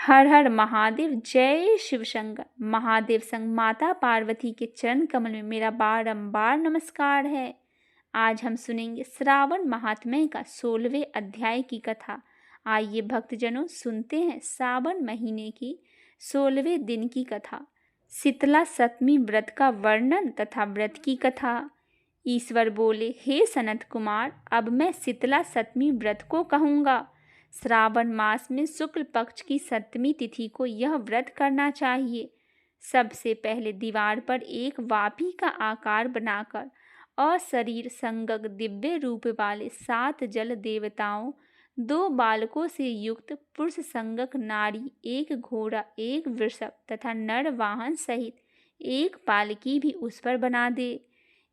हर हर महादेव, जय शिव शंकर। महादेव संग माता पार्वती के चरण कमल में मेरा बारंबार नमस्कार है। आज हम सुनेंगे श्रावण महात्म्य का 16वें अध्याय की कथा। आइए भक्तजनों सुनते हैं सावन महीने की 16वें दिन की कथा, शीतला सप्तमी व्रत का वर्णन तथा व्रत की कथा। ईश्वर बोले, हे सनत कुमार, अब मैं शीतला सप्तमी व्रत को कहूँगा। श्रावण मास में शुक्ल पक्ष की सप्तमी तिथि को यह व्रत करना चाहिए। सबसे पहले दीवार पर एक वापी का आकार बनाकर अशरीर संगक दिव्य रूप वाले 7 जल देवताओं, 2 बालकों से युक्त पुरुष संगक नारी, 1 घोड़ा, 1 वृषभ तथा नर वाहन सहित 1 पालकी भी उस पर बना दे।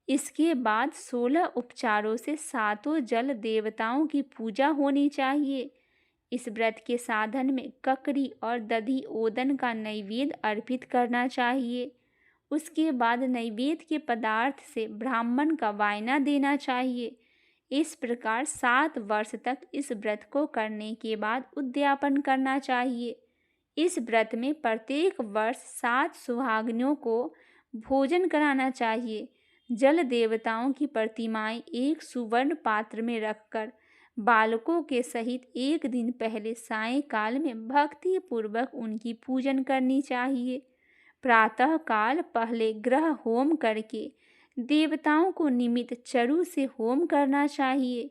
इसके बाद 16 उपचारों से 7 जल देवताओं की पूजा होनी चाहिए। इस व्रत के साधन में ककड़ी और दधी ओदन का नैवेद्य अर्पित करना चाहिए। उसके बाद नैवेद्य के पदार्थ से ब्राह्मण का वायना देना चाहिए। इस प्रकार 7 वर्ष तक इस व्रत को करने के बाद उद्यापन करना चाहिए। इस व्रत में प्रत्येक वर्ष 7 सुहागिनों को भोजन कराना चाहिए। जल देवताओं की प्रतिमाएं एक सुवर्ण पात्र में रखकर बालकों के सहित एक दिन पहले सायंकाल में भक्ति पूर्वक उनकी पूजन करनी चाहिए। प्रातः काल पहले ग्रह होम करके देवताओं को निमित्त चरु से होम करना चाहिए।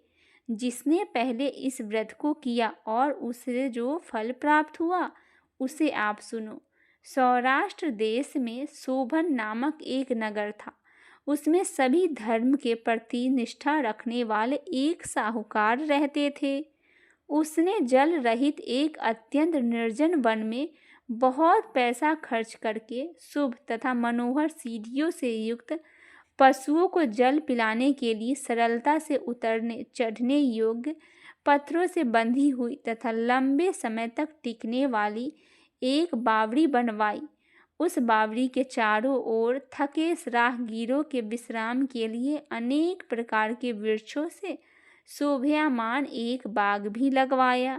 जिसने पहले इस व्रत को किया और उसे जो फल प्राप्त हुआ उसे आप सुनो। सौराष्ट्र देश में शोभन नामक एक नगर था। उसमें सभी धर्म के प्रति निष्ठा रखने वाले एक साहूकार रहते थे। उसने जल रहित एक अत्यंत निर्जन वन में बहुत पैसा खर्च करके शुभ तथा मनोहर सीढ़ियों से युक्त पशुओं को जल पिलाने के लिए सरलता से उतरने चढ़ने योग्य पत्थरों से बंधी हुई तथा लंबे समय तक टिकने वाली एक बावड़ी बनवाई। उस बावड़ी के चारों ओर थके राहगीरों के विश्राम के लिए अनेक प्रकार के वृक्षों से शोभायमान एक बाग भी लगवाया।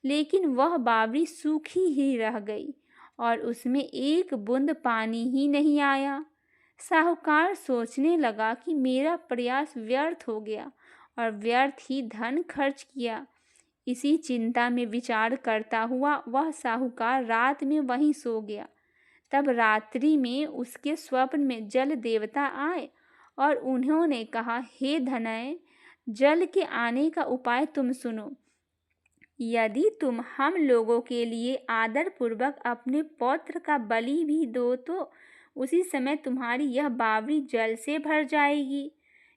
लेकिन वह बावड़ी सूखी ही रह गई और उसमें एक बूंद पानी ही नहीं आया। साहूकार सोचने लगा कि मेरा प्रयास व्यर्थ हो गया और व्यर्थ ही धन खर्च किया। इसी चिंता में विचार करता हुआ वह साहूकार रात में वहीं सो गया। तब रात्रि में उसके स्वप्न में जल देवता आए और उन्होंने कहा, हे धनय, जल के आने का उपाय तुम सुनो। यदि तुम हम लोगों के लिए आदर पूर्वक अपने पौत्र का बलि भी दो तो उसी समय तुम्हारी यह बावड़ी जल से भर जाएगी।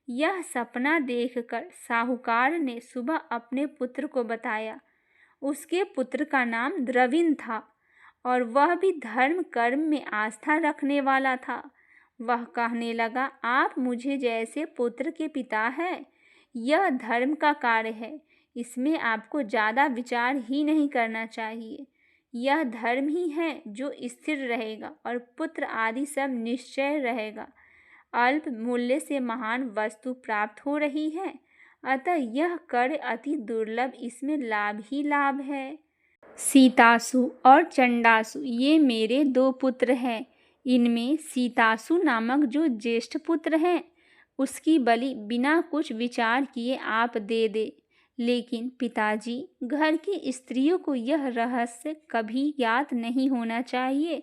यह सपना देखकर साहूकार ने सुबह अपने पुत्र को बताया। उसके पुत्र का नाम द्रविण था और वह भी धर्म कर्म में आस्था रखने वाला था। वह कहने लगा, आप मुझे जैसे पुत्र के पिता हैं। यह धर्म का कार्य है, इसमें आपको ज़्यादा विचार ही नहीं करना चाहिए। यह धर्म ही है जो स्थिर रहेगा और पुत्र आदि सब निश्चय रहेगा। अल्प मूल्य से महान वस्तु प्राप्त हो रही है, अतः यह कार्य अति दुर्लभ, इसमें लाभ ही लाभ है। सीतासु और चंडासु ये मेरे 2 पुत्र हैं। इनमें सीतासु नामक जो ज्येष्ठ पुत्र हैं उसकी बलि बिना कुछ विचार किए आप दे दे। लेकिन पिताजी, घर की स्त्रियों को यह रहस्य कभी ज्ञात नहीं होना चाहिए।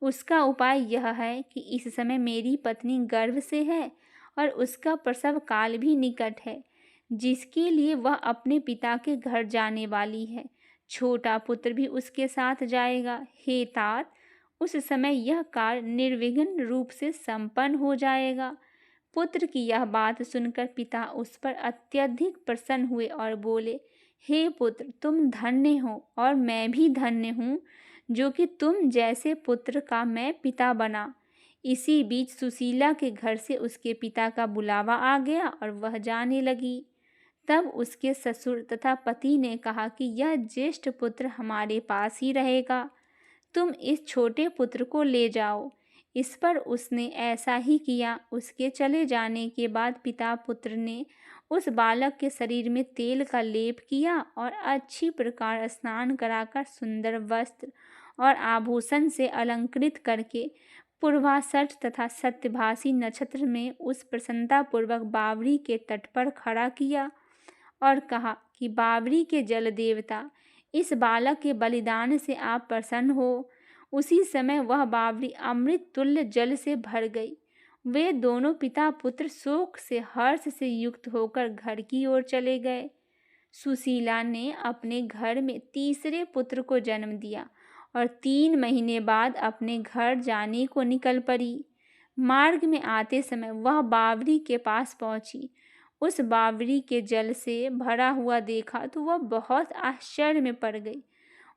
उसका उपाय यह है कि इस समय मेरी पत्नी गर्भ से है और उसका प्रसव काल भी निकट है, जिसके लिए वह अपने पिता के घर जाने वाली है। छोटा पुत्र भी उसके साथ जाएगा। हे तात, उस समय यह कार्य निर्विघ्न रूप से संपन्न हो जाएगा। पुत्र की यह बात सुनकर पिता उस पर अत्यधिक प्रसन्न हुए और बोले, हे पुत्र, तुम धन्य हो और मैं भी धन्य हूँ जो कि तुम जैसे पुत्र का मैं पिता बना। इसी बीच सुशीला के घर से उसके पिता का बुलावा आ गया और वह जाने लगी। तब उसके ससुर तथा पति ने कहा कि यह ज्येष्ठ पुत्र हमारे पास ही रहेगा, तुम इस छोटे पुत्र को ले जाओ। इस पर उसने ऐसा ही किया। उसके चले जाने के बाद पिता पुत्र ने उस बालक के शरीर में तेल का लेप किया और अच्छी प्रकार स्नान कराकर सुंदर वस्त्र और आभूषण से अलंकृत करके पूर्वाषाढ़ तथा सत्यभाषी नक्षत्र में उस प्रसन्नतापूर्वक बावड़ी के तट पर खड़ा किया और कहा कि बावड़ी के जल देवता, इस बालक के बलिदान से आप प्रसन्न हो। उसी समय वह बावड़ी अमृत तुल्य जल से भर गई। वे दोनों पिता पुत्र शोक से हर्ष से युक्त होकर घर की ओर चले गए। सुशीला ने अपने घर में तीसरे पुत्र को जन्म दिया और 3 महीने बाद अपने घर जाने को निकल पड़ी। मार्ग में आते समय वह बावड़ी के पास पहुंची। उस बावड़ी के जल से भरा हुआ देखा तो वह बहुत आश्चर्य में पड़ गई।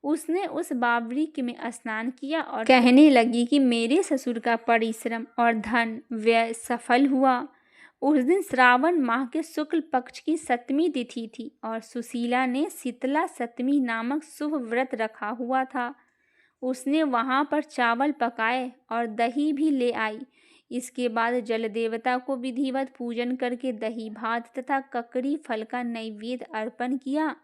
उसने उस बावड़ी के में स्नान किया और कहने लगी कि मेरे ससुर का परिश्रम और धन व्यय सफल हुआ। उस दिन श्रावण माह के शुक्ल पक्ष की 7वीं तिथि थी और सुशीला ने शीतला सप्तमी नामक शुभ व्रत रखा हुआ था। उसने वहां पर चावल पकाए और दही भी ले आई। इसके बाद जल देवता को विधिवत पूजन करके दही भात तथा ककड़ी फल का नैवेद्य अर्पण किया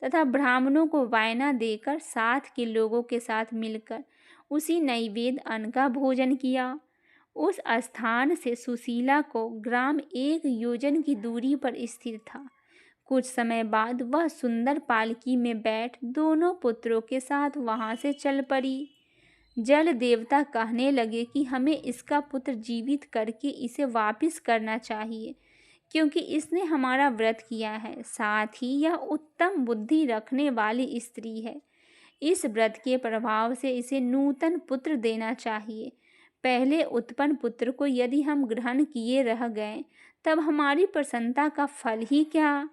तथा ब्राह्मणों को वायना देकर साथ के लोगों के साथ मिलकर उसी नैवेद्य अन्न का भोजन किया। उस स्थान से सुशीला को ग्राम 1 योजन की दूरी पर स्थिर था। कुछ समय बाद वह सुंदर पालकी में बैठ दोनों पुत्रों के साथ वहां से चल पड़ी। जल देवता कहने लगे कि हमें इसका पुत्र जीवित करके इसे वापस करना चाहिए, क्योंकि इसने हमारा व्रत किया है। साथ ही यह उत्तम बुद्धि रखने वाली स्त्री है। इस व्रत के प्रभाव से इसे नूतन पुत्र देना चाहिए। पहले उत्पन्न पुत्र को यदि हम ग्रहण किए रह गए तब हमारी प्रसन्नता का फल ही क्या।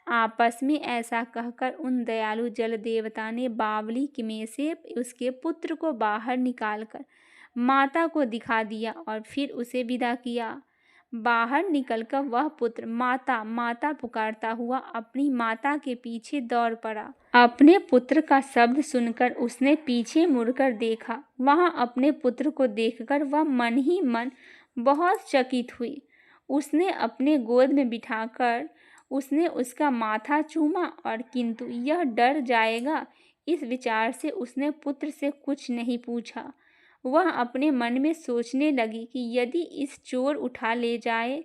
आपस में ऐसा कहकर उन दयालु जल देवता ने बावली में से उसके पुत्र को बाहर निकालकर माता को दिखा दिया और फिर उसे विदा किया। बाहर निकलकर वह पुत्र माता माता पुकारता हुआ अपनी माता के पीछे दौड़ पड़ा। अपने पुत्र का शब्द सुनकर उसने पीछे मुड़कर देखा। वहां अपने पुत्र को देखकर वह मन ही मन बहुत चकित हुई। उसने अपने गोद में बिठाकर उसने उसका माथा चूमा और किंतु यह डर जाएगा इस विचार से उसने पुत्र से कुछ नहीं पूछा। वह अपने मन में सोचने लगी कि यदि इस चोर उठा ले जाए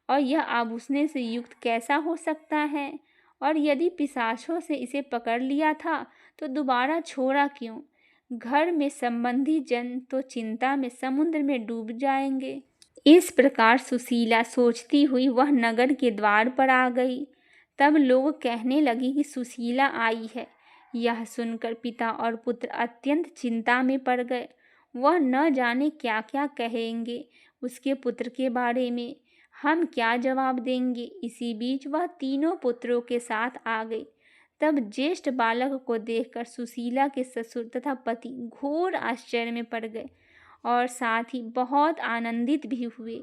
और यह आभूषण से युक्त कैसा हो सकता है, और यदि पिशाचों से इसे पकड़ लिया था तो दोबारा छोड़ा क्यों। घर में संबंधी जन तो चिंता में समुद्र में डूब जाएंगे। इस प्रकार सुशीला सोचती हुई वह नगर के द्वार पर आ गई। तब लोग कहने लगे कि सुशीला आई है। यह सुनकर पिता और पुत्र अत्यंत चिंता में पड़ गए। वह न जाने क्या क्या कहेंगे उसके पुत्र के बारे में, हम क्या जवाब देंगे। इसी बीच वह तीनों पुत्रों के साथ आ गई। तब ज्येष्ठ बालक को देखकर सुशीला के ससुर तथा पति घोर आश्चर्य में पड़ गए और साथ ही बहुत आनंदित भी हुए।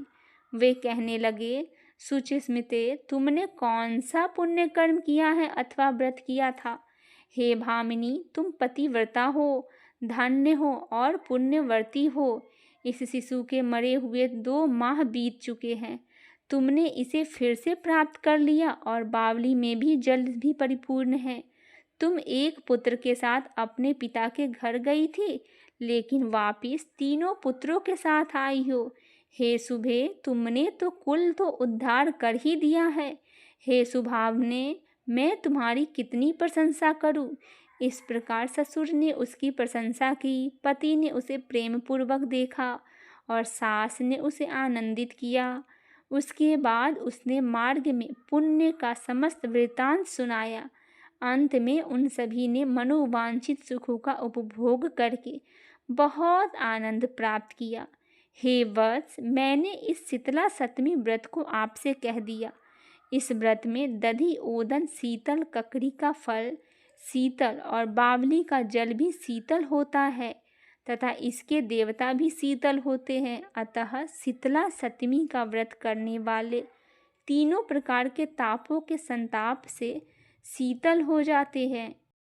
वे कहने लगे, सुचिस्मिते, तुमने कौन सा पुण्य कर्म किया है अथवा व्रत किया था। हे भामिनी, तुम पतिव्रता हो, धन्य हो और पुण्यवर्ती हो। इस शिशु के मरे हुए 2 माह बीत चुके हैं। तुमने इसे फिर से प्राप्त कर लिया और बावली में भी जल भी परिपूर्ण है। तुम एक पुत्र के साथ अपने पिता के घर गई थी, लेकिन वापिस तीनों पुत्रों के साथ आई हो। हे शुभे, तुमने तो कुल तो उद्धार कर ही दिया है। हे सुभावने, मैं तुम्हारी कितनी प्रशंसा करूं। इस प्रकार ससुर ने उसकी प्रशंसा की, पति ने उसे प्रेम पूर्वक देखा और सास ने उसे आनंदित किया। उसके बाद उसने मार्ग में पुण्य का समस्त वृत्तांत सुनाया। अंत में उन सभी ने मनोवांछित सुखों का उपभोग करके बहुत आनंद प्राप्त किया। हे वत्स, मैंने इस शीतला सप्तमी व्रत को आपसे कह दिया। इस व्रत में दधि ओदन शीतल ककड़ी का फल शीतल और बावली का जल भी शीतल होता है तथा इसके देवता भी शीतल होते हैं। अतः शीतला सप्तमी का व्रत करने वाले तीनों प्रकार के तापों के संताप से शीतल हो जाते हैं।